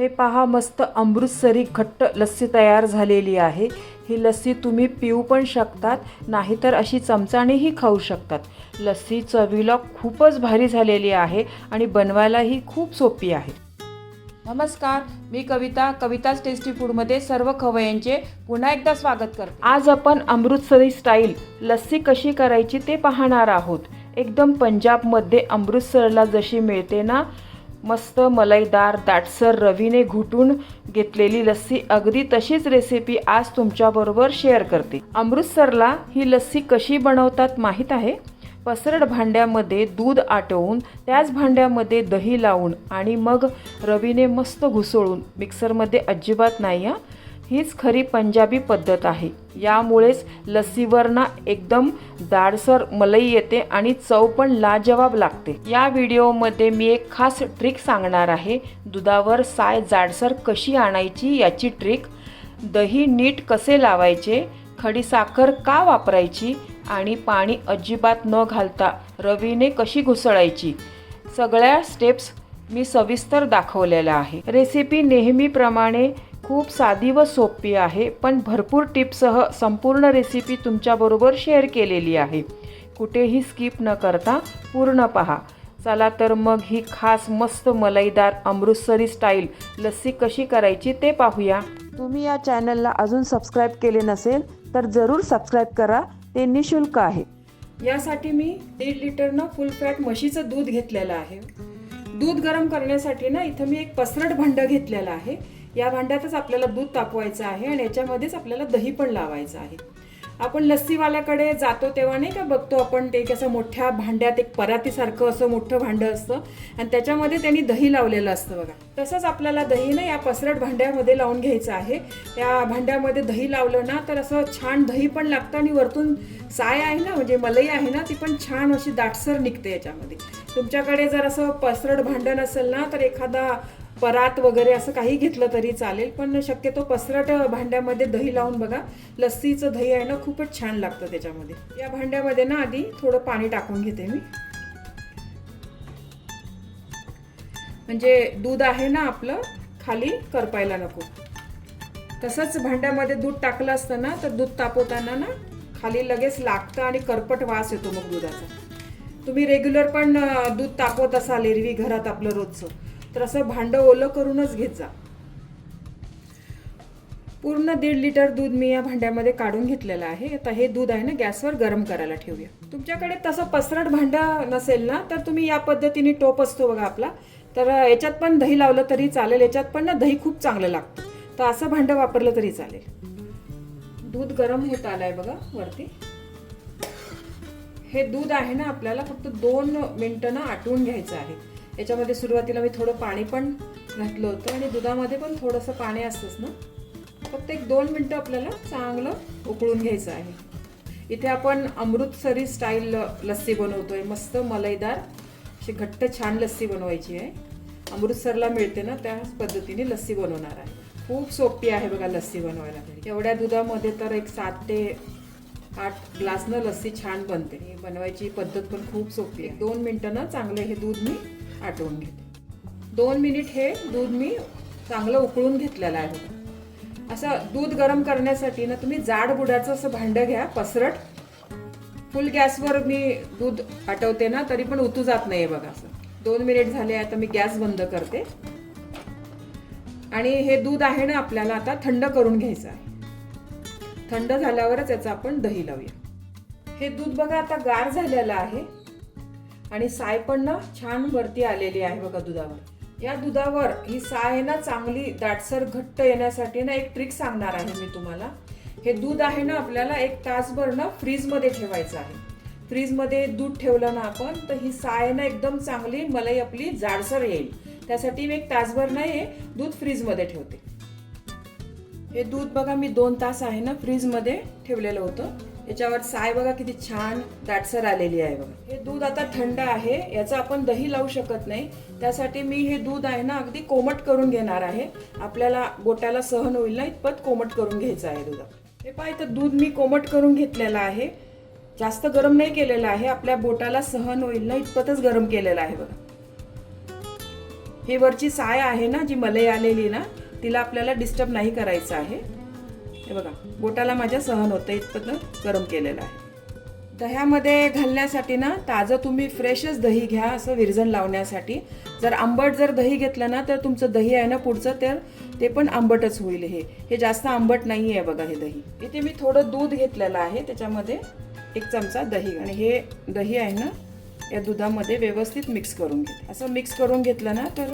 हे पहा, मस्त अमृतसरी घट्ट लस्सी तयार झालेली आहे। ही लस्सी तुम्ही पिऊ पण शकतात, नाहीतर अशी चमचानेही खाऊ शकतात। लस्सी चवीला खूपच भारी झालेली आहे आणि बनवायलाही खूप सोपी आहे। नमस्कार, मी कविताच टेस्टी फूडमध्ये सर्व खवय्यांचे पुन्हा एकदा स्वागत करते। आज आपण अमृतसरी स्टाईल लस्सी कशी करायची ते पाहणार आहोत। एकदम पंजाबमध्ये अमृतसरला जशी मिळते ना, मस्त मलाईदार दाटसर रवीने घुटून घेतलेली लस्सी, अगदी तशीच रेसिपी आज तुमच्याबरोबर शेअर करते। अमृतसरला ही लस्सी कशी बनवतात माहीत आहे? पसरट भांड्यामध्ये दूध आटवून त्याच भांड्यामध्ये दही लावून आणि मग रवीने मस्त घुसळून, मिक्सरमध्ये अजिबात नाही हा। हीच खरी पंजाबी पद्धत आहे। यामुळेच लस्सीवर ना एकदम दाटसर मलाई येते आणि चव पण लाजवाब लागते। या व्हिडिओमध्ये मी एक खास ट्रिक सांगणार आहे। दुधावर साय जाडसर कशी आणायची याची ट्रिक, दही नीट कसे लावायचे, खडीसाखर का वापरायची आणि पाणी अजिबात न घालता रवीने कशी घुसळायची, सगळ्या स्टेप्स मी सविस्तर दाखवलेल्या आहे। रेसिपी नेहमीप्रमाणे खूप साधी व सोपी आहे, पण भरपूर टिप्ससह संपूर्ण रेसिपी तुमच्याबरोबर शेअर केलेली आहे। कुठेही स्किप न करता पूर्ण पहा। चला तर मग ही खास मस्त मलाईदार अमृतसरी स्टाईल लस्सी कशी करायची ते पाहूया। तुम्ही या चॅनलला अजून सबस्क्राईब केले नसेल तर जरूर सबस्क्राईब करा, ते निशुल्क आहे। यासाठी मी 1.5 लिटर फुल फॅट म्हशीचं दूध घेतलेलं आहे। दूध गरम करण्यासाठी ना इथं मी एक पसरट भांडं घेतलेलं आहे। या भांड्यातच आपल्याला दूध तापवायचं आहे आणि याच्यामध्येच आपल्याला दही पण लावायचं आहे। आपण लस्सीवाल्याकडे जातो तेव्हा नाही का बघतो आपण, ते कसं मोठ्या भांड्यात एक परातीसारखं असं मोठं भांडं असतं आणि त्याच्यामध्ये त्यांनी दही लावलेलं असतं बघा। तसंच आपल्याला दही ना या पसरट भांड्यामध्ये लावून घ्यायचं आहे। या भांड्यामध्ये दही लावलं ना तर असं छान दही पण लागतं आणि वरतून साय आहे ना, म्हणजे मलाई आहे ना, ती पण छान अशी दाटसर निघते याच्यामध्ये। तुमच्याकडे जर असं पसरट भांडं नसेल ना तर एखादा परात वगैरे असं काही घेतलं तरी चालेल, पण शक्यतो पसरट भांड्यामध्ये दही लावून बघा। लस्सीचं दही आहे ना खूपच छान लागतं त्याच्यामध्ये। या भांड्यामध्ये ना आधी थोडं पाणी टाकून घेते मी, म्हणजे दूध आहे ना आपलं खाली करपायला नको। तसंच भांड्यामध्ये दूध टाकलं असतं ना तर दूध तापवताना ना खाली लगेच लागतं आणि करपट वास येतो मग दुधाचा। तुम्ही रेग्युलर पण दूध तापवत असाल एरवी घरात आपलं रोजचं, तर असं भांडं ओलं करूनच घेत जा। पूर्ण 1.5 लिटर दूध मी या भांड्यामध्ये काढून घेतलेलं आहे। आता हे दूध आहे ना गॅसवर गरम करायला ठेवूया। तुमच्याकडे तसं पसरट भांडं नसेल ना तर तुम्ही या पद्धतीने टोप असतो बघा आपला, तर याच्यात पण दही लावलं तरी चालेल। याच्यात पण ना दही खूप चांगलं लागतं, तर असं भांडं वापरलं तरी चालेल। दूध गरम होत आलंय बघा वरती। हे दूध आहे ना आपल्याला फक्त 2 मिनिटं ना आटवून घ्यायचं आहे। याच्यामध्ये सुरुवातीला मी थोडं पाणी पण घातलं होतं आणि दुधामध्ये पण थोडंसं पाणी असतंच ना, फक्त 1-2 मिनिटं आपल्याला चांगलं उकळून घ्यायचं आहे। इथे आपण अमृतसरी स्टाईल लस्सी बनवतोय, मस्त मलाईदार अशी घट्ट छान लस्सी बनवायची आहे। अमृतसरला मिळते ना त्याच पद्धतीने लस्सी बनवणार आहे। खूप सोपी आहे बघा लस्सी बनवायला। एवढ्या दुधामध्ये तर एक 7 ते 8 ग्लासनं लस्सी छान बनते। ही बनवायची पद्धत पण खूप सोपी आहे। 2 मिनिटं ना चांगलं हे दूध मी आटवून घेते। 2 मिनिट हे दूध मी चांगलं उकळून घेतलेलं आहे। असं दूध गरम करण्यासाठी ना तुम्ही जाड बुडाचं असं भांडं घ्या पसरट। फुल गॅसवर मी दूध आटवते ना तरी पण उतू जात नाही बघा। असं 2 मिनिट झाले, आता मी गॅस बंद करते आणि हे दूध आहे ना आपल्याला आता थंड करून घ्यायचं आहे। थंड झाल्यावरच याचं आपण दही लावूया। हे दूध बघा आता गार झालेलं आहे आणि साय पण ना छान वरती आलेली आहे बघा दुधावर। या दुधावर ही साय ना चांगली दाटसर घट्ट येण्यासाठी ना एक ट्रिक सांगणार आहे मी तुम्हाला। हे दूध आहे ना आपल्याला 1 तासभर ना फ्रीजमध्ये ठेवायचं आहे। फ्रीजमध्ये दूध ठेवलं ना आपण तर ही साय ना एकदम चांगली मलाई आपली जाडसर येईल। त्यासाठी मी 1 तासभर ना हे दूध फ्रीजमध्ये ठेवते। हे दूध बघा मी 2 तास आहे ना फ्रीजमध्ये ठेवलेलं होतं। याच्यावर साय बघा किती छान दाटसर आलेली आहे बघा। हे दूध आता थंड आहे, याचं आपण दही लावू शकत नाही, त्यासाठी मी हे दूध आहे ना अगदी कोमट करून घेणार आहे। आपल्याला बोटाला सहन होईल ना इतपत कोमट करून घ्यायचं आहे दूध। हे पहा इथं दूध मी कोमट करून घेतलेलं आहे, जास्त गरम नाही केलेलं आहे, आपल्या बोटाला सहन होईल ना इतपतच गरम केलेलं आहे बघा। ही वरची साय आहे ना, जी मलाई आलेली ना, तिला आपल्याला डिस्टर्ब नाही करायचं आहे. हे बघा, बोटाला माझ्या सहन होतं इतपत गरम केलेलं आहे. दह्यामध्ये घालण्यासाठी ना ताजं तुम्ही फ्रेशच दही घ्या, असं विरजण लावण्यासाठी. जर आंबट जर दही घेतलं ना तर तुमचं दही आहे ना पुढचं तर ते पण आंबटच होईल. हे जास्त आंबट नाही आहे बघा हे दही. इथे मी थोडं दूध घेतलेलं आहे, त्याच्यामध्ये 1 चमचा दही, आणि हे दही आहे ना या दुधामध्ये व्यवस्थित मिक्स करून घेते. असं मिक्स करून घेतलं ना तर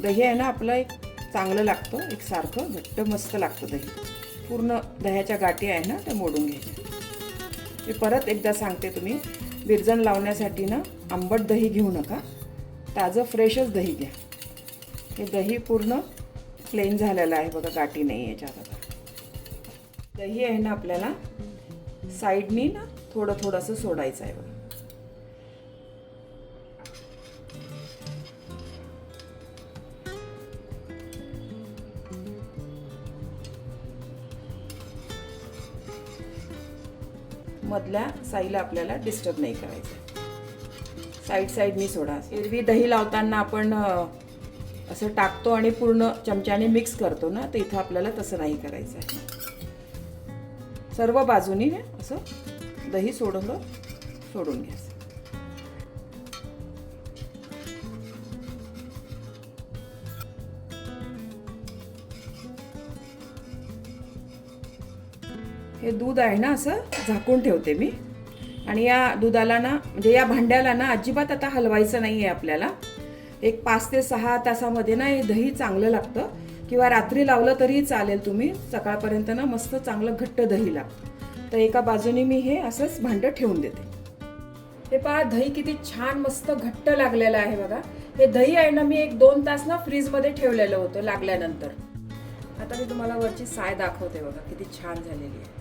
दही आहे ना आपलं एक चांगलं लागतं, एक सारखं घट्ट मस्त लागतं दही. पूर्ण दह्याच्या गाठी आहे ना त्या मोडून घ्यायच्या. मी परत एकदा सांगते, तुम्ही विरजण लावण्यासाठी ना आंबट दही घेऊ नका, ताजं फ्रेशच दही घ्या. हे दही पूर्ण प्लेन झालेलं आहे बघा, गाठी नाही याच्यात. आता दही आहे ना आपल्याला साईडनी ना थोडं थोडंसं सोडायचं आहे बघा. मधल्या साईला आपल्याला डिस्टर्ब नाही करायचं, साईडनी सोडा. एरवी दही लावताना आपण असं टाकतो आणि पूर्ण चमच्याने मिक्स करतो ना, तर इथं आपल्याला तसं नाही करायचं आहे. सर्व बाजूनी असं दही सोडून घ्यायचं. हे दूध आहे ना असं झाकून ठेवते मी, आणि या दुधाला ना म्हणजे या भांड्याला ना अजिबात आता हलवायचं नाही आहे आपल्याला. एक 5 ते 6 तासामध्ये ना हे दही चांगलं लागतं, किंवा रात्री लावलं तरी चालेल, तुम्ही सकाळपर्यंत ना मस्त चांगलं घट्ट दही लागतं. तर एका बाजूने मी हे असंच भांडं ठेवून देते. हे पहा, दही किती छान मस्त घट्ट लागलेलं आहे बघा. हे दही आहे ना मी 1-2 तास ना फ्रीजमध्ये ठेवलेलं होतं लागल्यानंतर. आता मी तुम्हाला वरची साय दाखवते बघा, किती छान झालेली आहे.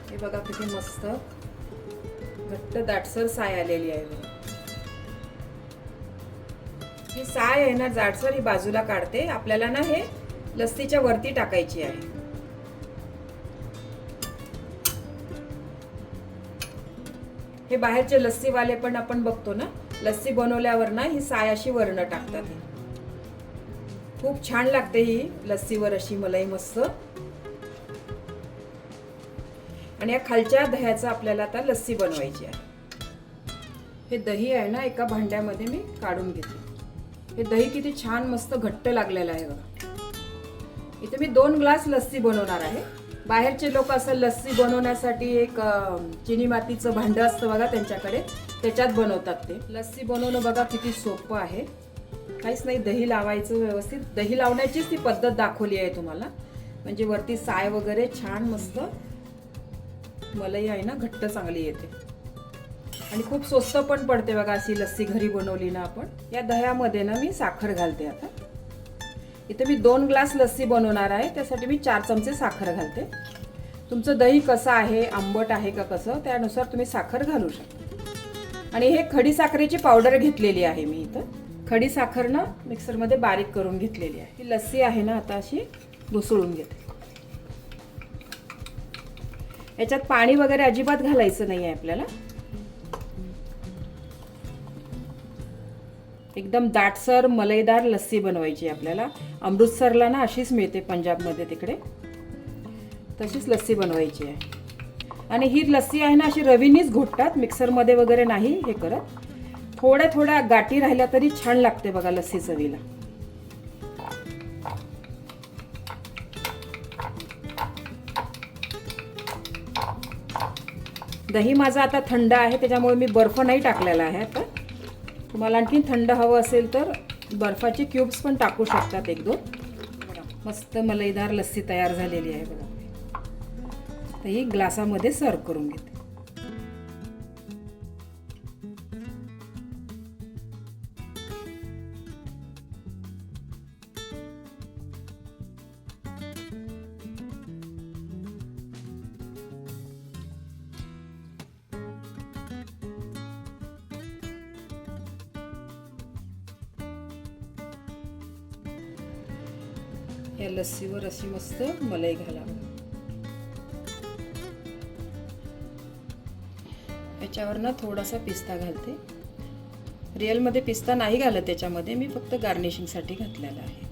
हे बघा किती मस्त घट्ट दाटसर साय आलेली आहे. ही साय आहे ना जाडसर, ही बाजूला काढते. आपल्याला ना हे लस्सीच्या वरती टाकायची आहे. हे बाहेरचे लस्सीवाले पण आपण बघतो ना, लस्सी बनवल्यावर ना ही साय अशी वरनं टाकतात. खूप छान लागते ही लस्सीवर अशी मलाई मस्त. आणि या खालच्या दह्याचा आपल्याला आता लस्सी बनवायची आहे. हे दही आहे ना एका भांड्यामध्ये मी काढून घेते. हे दही किती छान मस्त घट्ट लागलेलं आहे बघा. इथे मी 2 ग्लास लस्सी बनवणार आहे. बाहेरचे लोक असं लस्सी बनवण्यासाठी एक चिनी मातीचं भांडं असतं बघा त्यांच्याकडे, त्याच्यात बनवतात ते. लस्सी बनवणं बघा किती सोपं आहे. काहीच नाही, दही लावायचं व्यवस्थित. दही लावण्याचीच ती पद्धत दाखवली आहे तुम्हाला. म्हणजे वरती साय वगैरे छान मस्त मलाई आहे ना घट्ट चांगली येते. आणि खूप स्वस्त पण पडते बघा अशी लस्सी घरी बनवली ना आपण. या दह्यामध्ये ना मी साखर घालते. आता इथे मी 2 ग्लास लस्सी बनवणार आहे, त्यासाठी मी 4 चमचे साखर घालते. तुमचं दही कसं आहे, आंबट आहे का कसं, त्यानुसार तुम्ही साखर घालू शकता. आणि हे खडी साखरेची पावडर घेतलेली आहे मी इथं. खडी साखर ना मिक्सरमध्ये बारीक करून घेतलेली आहे. ही लस्सी आहे ना आता अशी घुसळून घेते. याच्यात पाणी वगैरे अजिबात घालायचं नाही आहे आपल्याला. एकदम दाटसर मलाईदार लस्सी बनवायची आपल्याला. अमृतसरला ना अशीच मिळते, पंजाबमध्ये तिकडे तशीच लस्सी बनवायची आहे. आणि ही लस्सी आहे ना अशी रवीनीच घोटतात, मिक्सरमध्ये वगैरे नाही हे करत. थोड्या थोड्या गाठी राहिल्या तरी छान लागते बघा लस्सी चवीला. दही माझा आता थंड आहे, त्याच्यामुळे मी बर्फ नाही टाकलेला आहे. आता तुम्हाला आणखी थंड हवं असेल तर बर्फाचे क्यूब्स पण टाकू शकतात 1-2. मस्त मलाईदार लस्सी तयार झालेली आहे बघा. तर ही ग्लासामध्ये सर्व करून घेते. या लस्सीवर अशी मस्त मलाई घालावी. याच्यावर ना थोडासा पिस्ता घालते. रिअलमध्ये पिस्ता नाही घालत त्याच्यामध्ये, मी फक्त गार्निशिंगसाठी घातलेला आहे.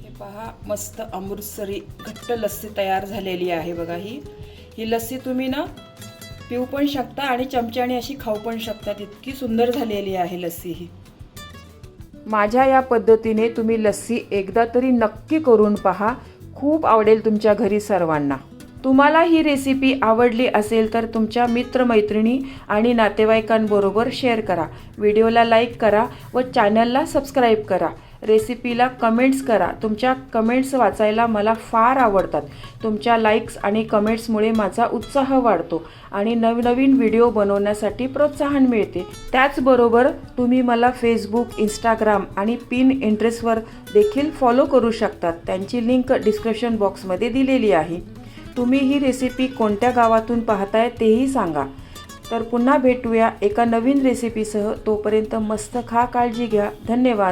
हे पहा, मस्त अमृतसरी घट्ट लस्सी तयार झालेली आहे बघा. ही लस्सी तुम्ही ना पिऊ पण शकता आणि चमच्याने अशी खाऊ पण शकतात. इतकी सुंदर झालेली आहे लस्सी ही. माझ्या या पद्धतीने तुम्ही लस्सी एकदा तरी नक्की करून पहा. खूप आवडेल तुमच्या घरी सर्वांना. तुम्हाला ही रेसिपी आवडली असेल तर तुमच्या मित्रमैत्रिणी आणि नातेवाईकांबरोबर शेअर करा. व्हिडिओला लाईक करा व चॅनलला सबस्क्राईब करा. रेसिपीला कमेंट्स करा. तुमच्या कमेंट्स वाचायला मला फार आवडतात. तुमच्या लाईक्स आणि कमेंट्समुळे माझा उत्साह वाढतो आणि नवनवीन व्हिडिओ बनवण्यासाठी प्रोत्साहन मिळते. त्याचबरोबर तुम्ही मला फेसबुक, इंस्टाग्राम आणि पिनइंटरेस्टवर देखील फॉलो करू शकतात. त्यांची लिंक डिस्क्रिप्शन बॉक्समध्ये दिलेली आहे. तुम्ही ही रेसिपी कोणत्या गावातून पाहताय तेही सांगा. तर पुन्हा भेटूया एका नवीन रेसिपीसह. तोपर्यंत मस्त खा, काळजी घ्या. धन्यवाद.